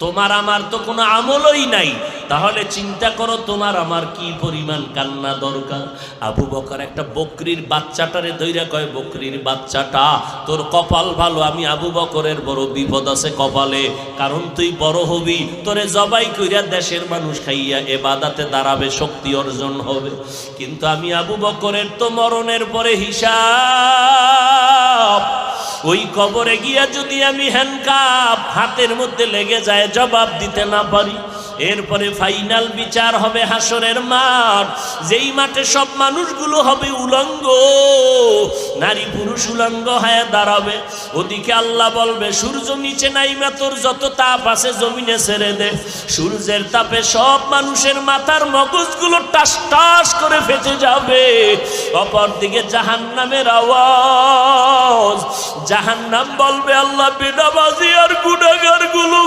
তোমার আমার তো কোনো আমলই নাই, তাহলে চিন্তা করো তোমার আমার কি পরিমাণ কান্না দরকার। আবু বকর একটা বকরির বাচ্চাটারে ধইরা কয়, বকরির বাচ্চাটা তোর কপাল ভালো, আমি আবু বকরের বড় বিপদ আছে কপালে, কারণ তুই বড় হবি, তোরে জবাই কইরা দেশের মানুষ খাইয়া এবাদাতে দাঁড়াবে, শক্তি অর্জন হবে। কিন্তু আমি আবু বকরের তো মরণের পরে হিসাব, ওই কবরে গিয়া যদি আমি হ্যান্ডকাপ হাতের মধ্যে লেগে যায়, জবাব দিতে না পারি, এরপরে ফাইনাল বিচার হবে হাসরের মাঠ, যেই মাঠে সব মানুষগুলো হবে উলঙ্গ, নারী পুরুষ উলঙ্গ হয়ে দাঁড়াবে। ওদিকে আল্লাহ বলবে, সূর্য নিচে নাইমা তোর যত তাপ আছে জমিনে ছেড়ে দে। সূর্যের তাপে সব মানুষের মাথার মগজগুলো টাস টাস করে ফেটে যাবে। অপরদিকে জাহান্নামের আওয়াজ, জাহান্নাম বলবে, আল্লাহ বেনামাজি আর গুনাহগার গুলো